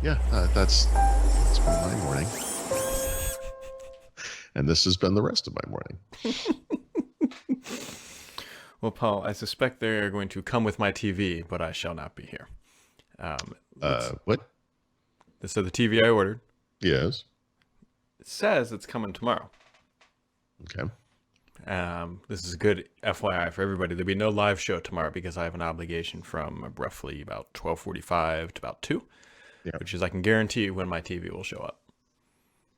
Yeah, that's been my morning, and this has been the rest of my morning. Well, Paul, I suspect they're going to come with my TV, but I shall not be here. Um, What? so the TV I ordered, Yes. it says it's coming tomorrow. Okay. This is a good FYI for everybody. There'll be no live show tomorrow because I have an obligation from roughly about 12:45 to about 2, Yeah. which is I can guarantee when my TV will show up.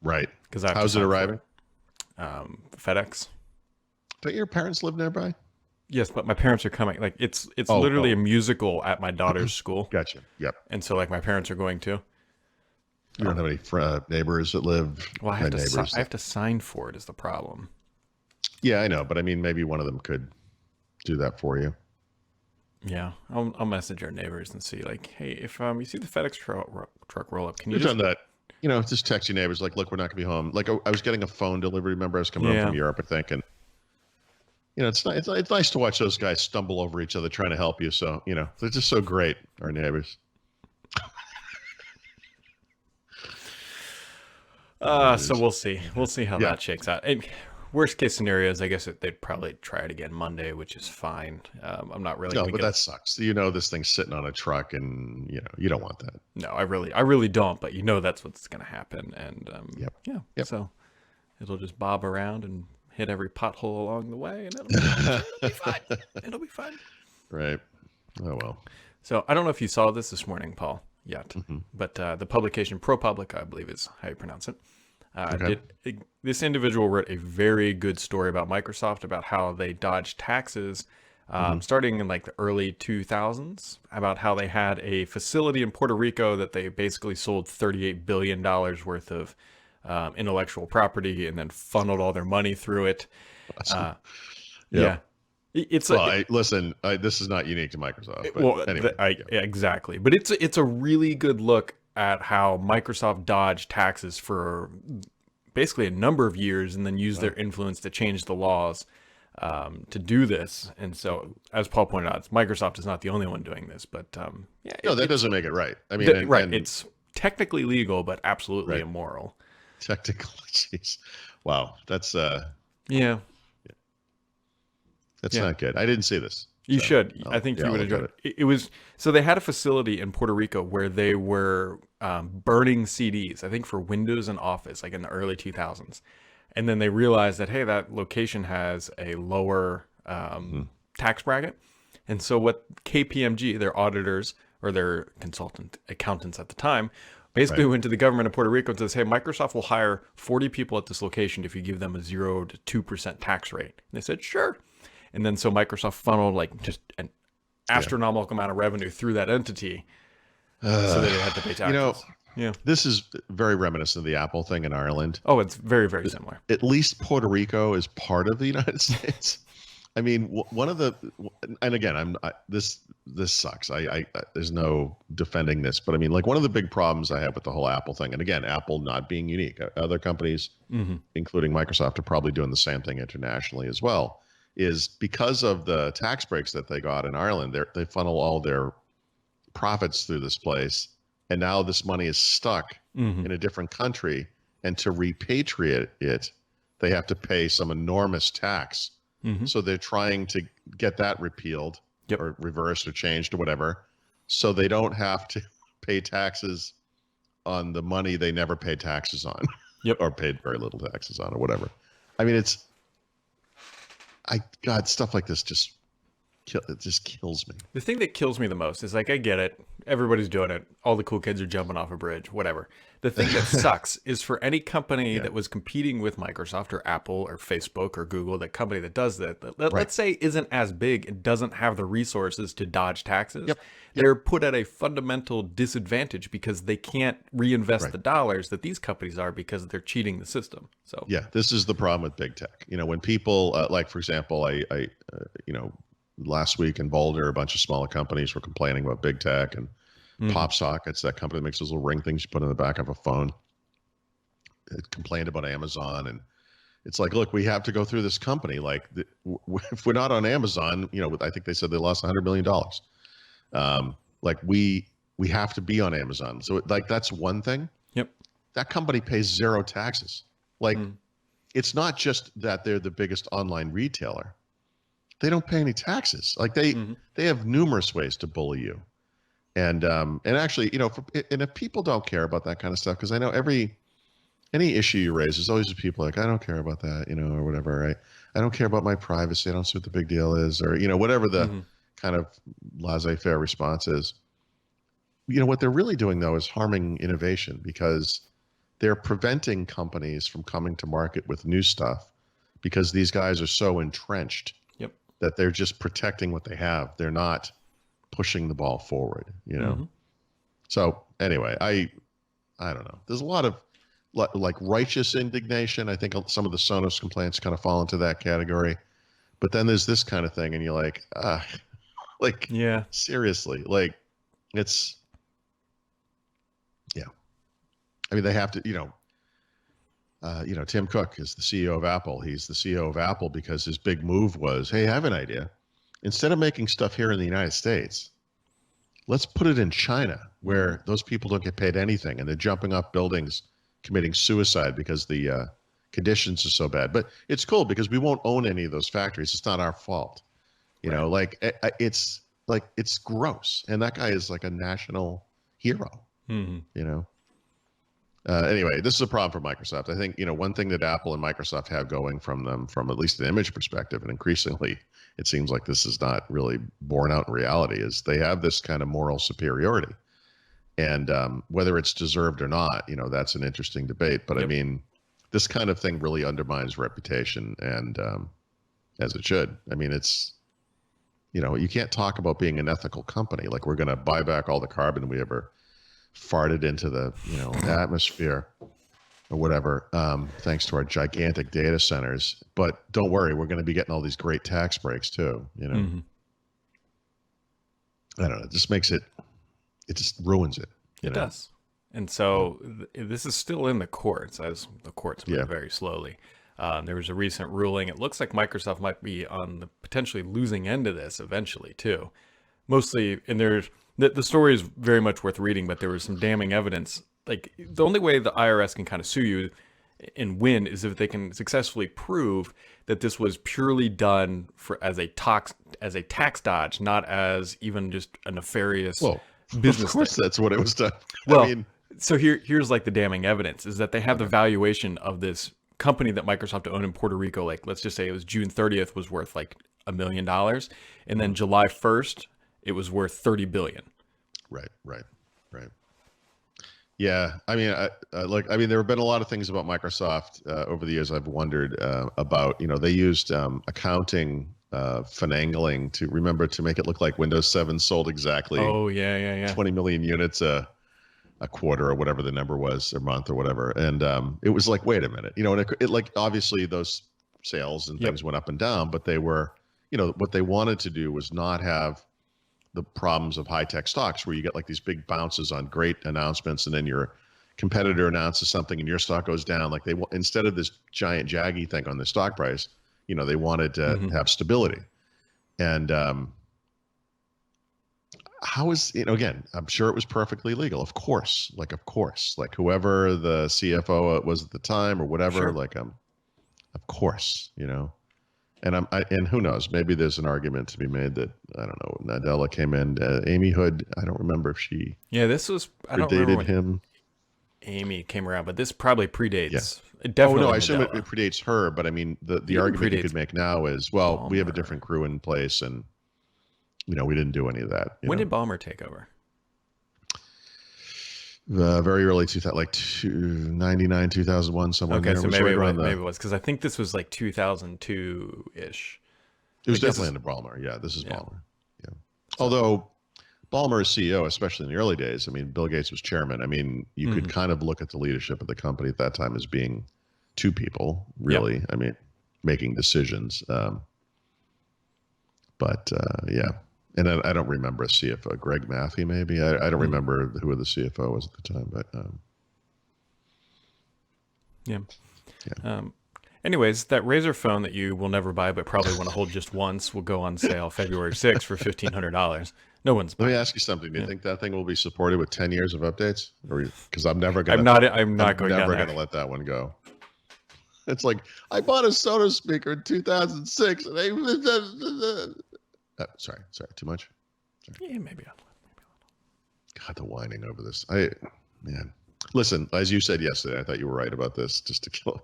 Right. Because I have How's to it sign for arriving? FedEx. Don't your parents live nearby? Yes, but my parents are coming. Like it's Oh, literally oh. a musical at my daughter's school, Gotcha. Yep. and so like my parents are going too. You don't have any neighbors that live. Well, I have neighbors. I have to sign for it is the problem. Yeah, I know, but I mean, maybe one of them could do that for you. Yeah, I'll message our neighbors and see like, hey, if you see the FedEx truck roll up, can you You've just done that. Just text your neighbors like, look, we're not going to be home. Like, I was getting a phone delivery. Remember, I was coming home from Europe, I think, and it's nice to watch those guys stumble over each other trying to help you. So, they're just so great, our neighbors. So we'll see. We'll see how that shakes out. And worst case scenario is, I guess they'd probably try it again Monday, which is fine. I'm not really. No, but that sucks. This thing's sitting on a truck, and you don't want that. No, I really don't. But that's what's going to happen, and Yep. So it'll just bob around and hit every pothole along the way, and it'll be fine. It'll be fine. Right. Oh well. So I don't know if you saw this morning, Paul, yet, Mm-hmm. but the publication ProPublica, I believe is how you pronounce it. Okay. This individual wrote a very good story about Microsoft, about how they dodged taxes starting in like the early 2000s, about how they had a facility in Puerto Rico that they basically sold $38 billion worth of intellectual property and then funneled all their money through it. Awesome. Yeah. It's listen. This is not unique to Microsoft. But anyway, exactly. But it's a really good look at how Microsoft dodged taxes for basically a number of years, and then used their influence to change the laws to do this. And so, as Paul pointed out, Microsoft is not the only one doing this. But that doesn't make it right. I mean, it's technically legal, but absolutely immoral. Technically, jeez, wow, that's That's not good. I didn't see this. You should. I think you would enjoy it. It was so they had a facility in Puerto Rico where they were burning CDs, I think for Windows and Office, like in the early 2000s. And then they realized that, hey, that location has a lower tax bracket. And so what KPMG, their auditors or their accountants at the time, basically went to the government of Puerto Rico and says, hey, Microsoft will hire 40 people at this location if you give them a 0 to 2% tax rate. And they said, sure. And then so Microsoft funneled like just an astronomical amount of revenue through that entity so that they had to pay taxes. This is very reminiscent of the Apple thing in Ireland. Oh, it's very, very similar. At least Puerto Rico is part of the United States. I mean, one of the, and again, this sucks. I there's no defending this, but I mean, like one of the big problems I have with the whole Apple thing, and again, Apple not being unique, other companies, including Microsoft, are probably doing the same thing internationally as well, is because of the tax breaks that they got in Ireland, they funnel all their profits through this place, and now this money is stuck in a different country, and to repatriate it, they have to pay some enormous tax. So they're trying to get that repealed or reversed or changed or whatever, so they don't have to pay taxes on the money they never paid taxes on, or paid very little taxes on, or whatever. I mean, God, stuff like this just kills me. The thing that kills me the most is, like, I get it. Everybody's doing it. All the cool kids are jumping off a bridge, whatever. The thing that sucks is for any company that was competing with Microsoft or Apple or Facebook or Google, that company that does that, let's say isn't as big and doesn't have the resources to dodge taxes. They're put at a fundamental disadvantage because they can't reinvest the dollars that these companies are, because they're cheating the system. So this is the problem with big tech. When people like, for example, I last week in Boulder, a bunch of smaller companies were complaining about big tech, and Pop Sockets, that company that makes those little ring things you put in the back of a phone, it complained about Amazon. And it's like, look, we have to go through this company. Like, if we're not on Amazon, I think they said they lost $100 million. Like, we we have to be on Amazon. So like that's one thing. Yep. That company pays zero taxes. Like Mm. it's not just that they're the biggest online retailer. They don't pay any taxes. Like they have numerous ways to bully you. And actually, and if people don't care about that kind of stuff, because I know any issue you raise, there's always people like, I don't care about that, or whatever, right? I don't care about my privacy. I don't see what the big deal is, or whatever the kind of laissez-faire response is. What they're really doing though is harming innovation, because they're preventing companies from coming to market with new stuff, because these guys are so entrenched that they're just protecting what they have. They're not pushing the ball forward, So anyway, I don't know. There's a lot of like righteous indignation. I think some of the Sonos complaints kind of fall into that category. But then there's this kind of thing, and you're like, like, yeah, seriously, like it's, yeah. I mean, they have to, Tim Cook is the CEO of Apple. He's the CEO of Apple because his big move was, hey, I have an idea. Instead of making stuff here in the United States, let's put it in China, where those people don't get paid anything, and they're jumping off buildings, committing suicide because the conditions are so bad. But it's cool because we won't own any of those factories. It's not our fault. It's gross. And that guy is like a national hero, Anyway, this is a problem for Microsoft. I think, one thing that Apple and Microsoft have going from them, from at least an image perspective, and increasingly it seems like this is not really borne out in reality, is they have this kind of moral superiority. And whether it's deserved or not, that's an interesting debate. But I mean, this kind of thing really undermines reputation, and as it should. I mean, it's, you can't talk about being an ethical company like we're going to buy back all the carbon we ever farted into the atmosphere or whatever, thanks to our gigantic data centers. But don't worry, we're going to be getting all these great tax breaks too. I don't know. It just makes it just ruins it. It does. And so this is still in the courts, as the courts move very slowly. There was a recent ruling. It looks like Microsoft might be on the potentially losing end of this eventually too. Mostly, and there's the story is very much worth reading, but there was some damning evidence. Like the only way the IRS can kind of sue you and win is if they can successfully prove that this was purely done as a tax dodge, not as even just a nefarious business. Of course, that's what it was done. Well, I mean, so here's like the damning evidence is that they have the valuation of this company that Microsoft owned in Puerto Rico. Like, let's just say it was June 30th was worth like $1 million, and then July 1st it was worth 30 billion. Right. Yeah, I mean, there have been a lot of things about Microsoft over the years I've wondered about. They used accounting finagling to make it look like Windows 7 sold exactly 20 million units a quarter or whatever the number was, a month or whatever. And it was like, wait a minute, and it like obviously those sales and things went up and down, but they were, what they wanted to do was not have the problems of high-tech stocks where you get like these big bounces on great announcements, and then your competitor announces something and your stock goes down. Like instead of this giant jaggy thing on the stock price, they wanted to have stability. And how is, again, I'm sure it was perfectly legal. Of course, like whoever the CFO was at the time or whatever, of course, and who knows, maybe there's an argument to be made that, I don't know, Nadella came in, Amy Hood, I don't remember if she this was, I don't remember when him. Amy came around, but this probably predates. Yeah. It definitely. Oh, no, I assume it predates her, but I mean, the argument you could make now is, well, Ballmer. We have a different crew in place, and, we didn't do any of that. When did Ballmer take over? Very early 2000, like 99, 2001, somewhere. Okay, so maybe it was because I think this was like 2002 ish. It was definitely under Ballmer. Yeah, this is Ballmer. Yeah, although Ballmer is CEO, especially in the early days. I mean, Bill Gates was chairman. I mean, you could kind of look at the leadership of the company at that time as being two people, really. I mean, making decisions. But yeah. And I don't remember a CFO, Greg Maffei, maybe. I don't remember who the CFO was at the time, but anyways, that Razer phone that you will never buy but probably want to hold just once will go on sale February 6th for $1,500. No one's Let me buying ask you something. Do you it. think that thing will be supported with 10 years of updates? Or because I'm never I'm gonna, not. I'm not I'm going down never there. gonna let that one go. It's like I bought a Sonos speaker in 2006, and sorry, too much. Sorry. Yeah, maybe. God, the whining over this. Man, listen. As you said yesterday, I thought you were right about this. Just kill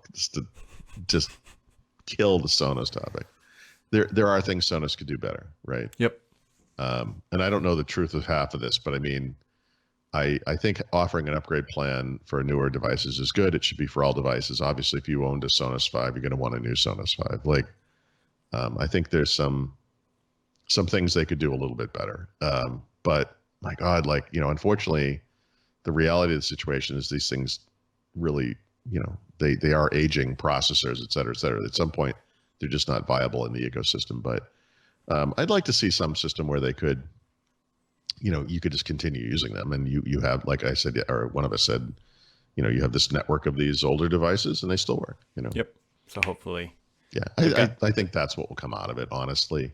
the Sonos topic. There are things Sonos could do better, right? Yep. And I don't know the truth of half of this, but I mean, I think offering an upgrade plan for newer devices is good. It should be for all devices. Obviously, if you owned a Sonos 5, you're going to want a new Sonos 5. Like, I think there's some things they could do a little bit better. But my God, like, unfortunately, the reality of the situation is these things really, they are aging processors, et cetera, et cetera. At some point, they're just not viable in the ecosystem. But I'd like to see some system where they could, you could just continue using them. And you have, like I said, or one of us said, you have this network of these older devices and they still work, Yep. So hopefully. Yeah. I think that's what will come out of it, honestly.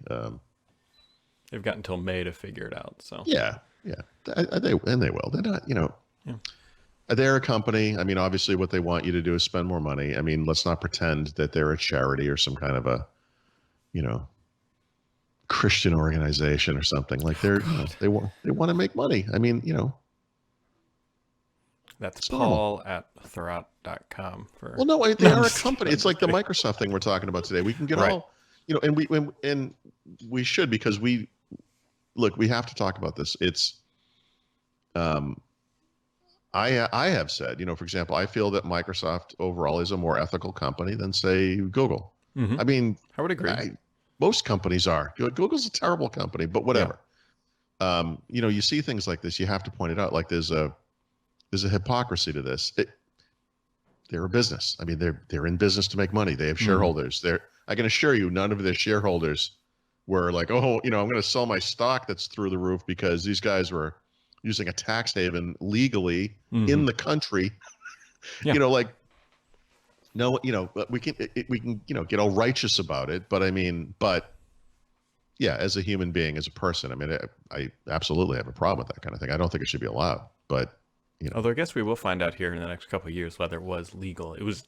They've got until May to figure it out. So yeah. They will. They're not, yeah. They're a company. I mean, obviously what they want you to do is spend more money. I mean, let's not pretend that they're a charity or some kind of a, Christian organization or something. Like they want to make money. I mean, That's Paul at Thurrott.com for. Well, no, they are a company. It's like the Microsoft thing we're talking about today. We can get all, and we should, because we have to talk about this. It's, I have said, for example, I feel that Microsoft overall is a more ethical company than, say, Google. Mm-hmm. I mean, I would agree. Most companies are. Google's a terrible company, but whatever. Yeah. You see things like this, you have to point it out. Like there's a hypocrisy to this. They're a business. I mean, they're in business to make money. They have shareholders. Mm-hmm. I can assure you, none of their shareholders were like, oh, I'm going to sell my stock that's through the roof because these guys were using a tax haven legally in the country. Yeah. No, we can get all righteous about it, but yeah, as a human being, as a person, I mean, I absolutely have a problem with that kind of thing. I don't think it should be allowed, but although I guess we will find out here in the next couple of years whether it was legal. It was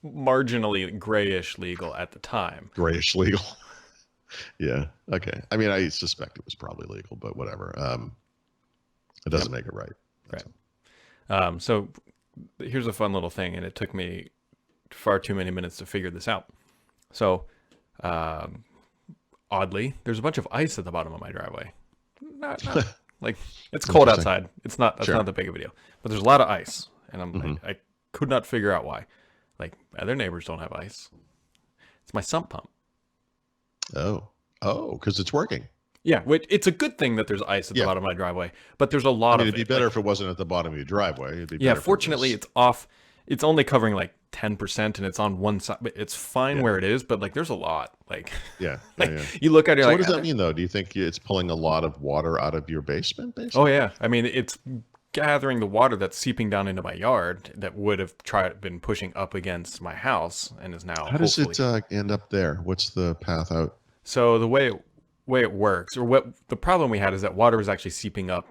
marginally grayish legal at the time. Grayish legal. Yeah. Okay. I mean, I suspect it was probably legal, but whatever. It doesn't make it right. Right. So here's a fun little thing, and it took me far too many minutes to figure this out. So, oddly, there's a bunch of ice at the bottom of my driveway. Not like it's cold outside. It's not. That's not that big of a deal. But there's a lot of ice, and I could not figure out why. Like other neighbors don't have ice. It's my sump pump. Oh, because it's working. Yeah, it's a good thing that there's ice at the bottom of my driveway, but there's a lot of it. It'd be better if it wasn't at the bottom of your driveway. It'd be better fortunately, it's off. It's only covering like 10%, and it's on one side. But it's fine where it is, but like there's a lot. Like you look at it. So like, what does that mean, though? Do you think it's pulling a lot of water out of your basement? Basically? Oh yeah, I mean it's gathering the water that's seeping down into my yard that would have been pushing up against my house and is now. How does it end up there? What's the path out? So the way it works, or what the problem we had, is that water was actually seeping up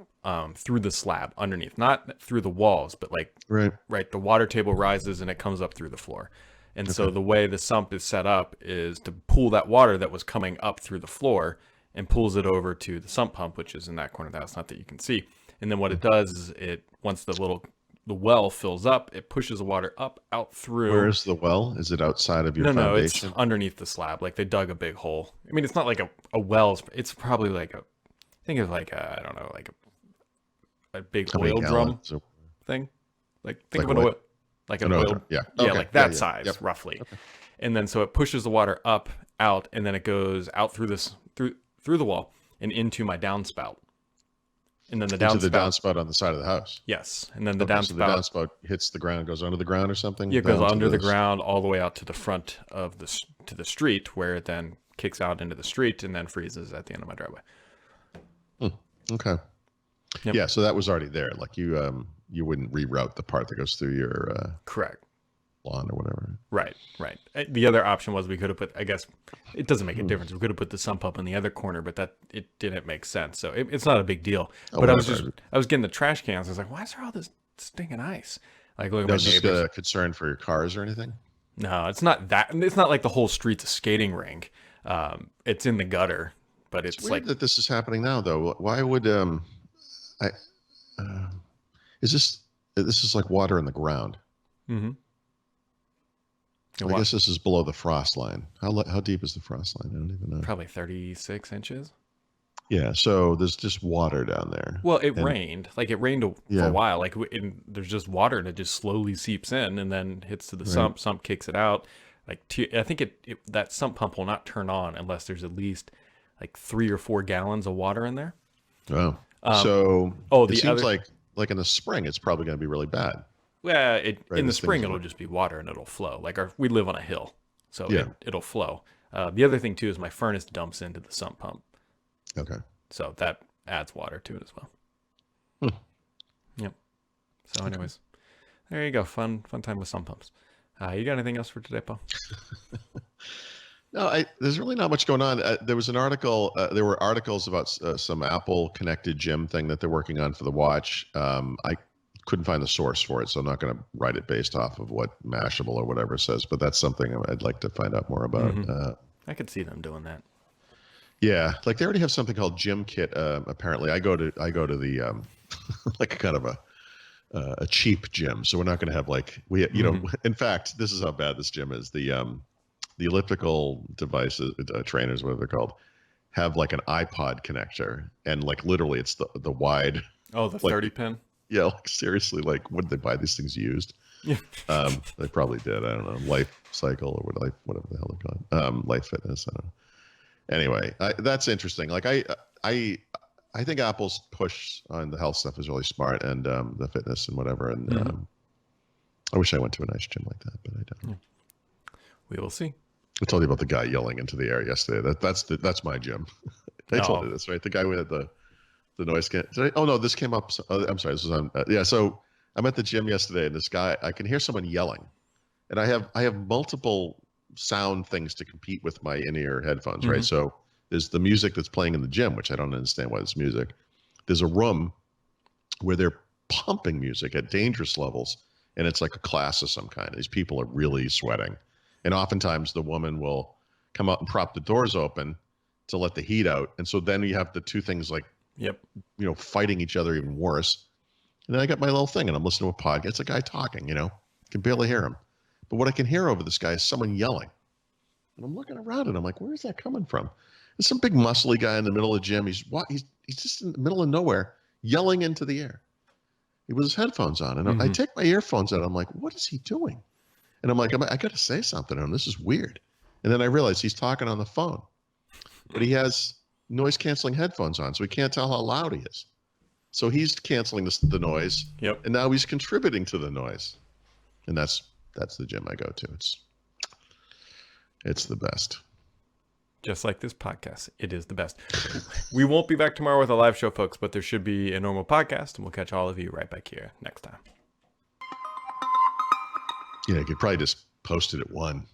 through the slab underneath, not through the walls, but like right the water table rises and it comes up through the floor. And so the way the sump is set up is to pull that water that was coming up through the floor and pulls it over to the sump pump, which is in that corner of the house, not that you can see. And then what it does is once the well fills up, it pushes the water up out through. Where's the well? Is it outside of your foundation? No, it's underneath the slab. Like they dug a big hole. I mean, it's not like a well. It's probably like think of like I don't know, like a big oil drum thing. Like think of an oil, like an oil drum. Yeah, like that size roughly. Okay. And then so it pushes the water up, out, and then it goes out through through the wall and into my downspout. And then the downspout on the side of the house. Yes, and then the downspout hits the ground, goes under the ground or something. Yeah, it goes under the ground all the way out to the front of the street, where it then kicks out into the street and then freezes at the end of my driveway. Okay. Yep. Yeah, so that was already there. Like you wouldn't reroute the part that goes through your. Correct. lawn or whatever. Right. The other option was we could have put, I guess it doesn't make a difference. We could have put the sump up in the other corner, but it didn't make sense. So it's not a big deal. Oh, but whatever. I was getting the trash cans. I was like, why is there all this stinking ice? Like, look at my Was this neighbors. a concern for your cars or anything? No, it's not that. It's not like the whole street's a skating rink. It's in the gutter, but it's Weird like that this is happening now, though. Why would I? Is this is like water in the ground? Mm-hmm. I guess this is below the frost line. How deep is the frost line? I don't even know. Probably 36 inches. Yeah, so there's just water down there. Well, it rained. Like it rained for a while. Like there's just water and it just slowly seeps in and then hits to the sump. Sump kicks it out. Like I think that sump pump will not turn on unless there's at least like 3 or 4 gallons of water in there. Oh, so it seems like in the spring it's probably going to be really bad. Well, in the spring it'll just be water and it'll flow. Like we live on a hill, so it'll flow. The other thing too is my furnace dumps into the sump pump. Okay. So that adds water to it as well. Yep. So anyways, there you go. Fun time with sump pumps. You got anything else for today, Paul? No, there's really not much going on. There was an article. There were articles about some Apple connected gym thing that they're working on for the watch. I couldn't find the source for it, so I'm not going to write it based off of what Mashable or whatever says. But that's something I'd like to find out more about. Mm-hmm. I could see them doing that. Yeah, like they already have something called Gym Kit. Apparently, I go to the like kind of a cheap gym, so we're not going to have like know. In fact, this is how bad this gym is. The elliptical devices, trainers, whatever they're called, have like an iPod connector, and like literally, it's the wide. Oh, the 30 pin. Yeah, like seriously, like would they buy these things used? Yeah. They probably did. I don't know, Life Cycle or whatever the hell they're called. Life Fitness. I don't know. Anyway, that's interesting. Like I think Apple's push on the health stuff is really smart, and the fitness and whatever. And I wish I went to a nice gym like that, but I don't. Yeah. We will see. I told you about the guy yelling into the air yesterday. That's my gym. I told you this, right? The guy who had the noise can. Oh no, this came up. I'm sorry. This was on. So I'm at the gym yesterday, and this guy, I can hear someone yelling, and I have multiple sound things to compete with my in-ear headphones, right? So there's the music that's playing in the gym, which I don't understand why it's music. There's a room where they're pumping music at dangerous levels, and it's like a class of some kind. These people are really sweating, and oftentimes the woman will come out and prop the doors open to let the heat out, and so then you have the two things like fighting each other even worse. And then I got my little thing, and I'm listening to a podcast. It's a guy talking, can barely hear him. But what I can hear over this guy is someone yelling. And I'm looking around and I'm like, where is that coming from? There's some big muscly guy in the middle of the gym. He's just in the middle of nowhere yelling into the air. He with his headphones on. And I take my earphones out. I'm like, what is he doing? And I'm like, I got to say something to him. This is weird. And then I realize he's talking on the phone. But he has noise canceling headphones on, so he can't tell how loud he is. So he's canceling the noise. Yep. And now he's contributing to the noise. And that's the gym I go to. It's the best. Just like this podcast, it is the best. We won't be back tomorrow with a live show, folks, but there should be a normal podcast, and we'll catch all of you right back here next time. Yeah, you could probably just post it at 1.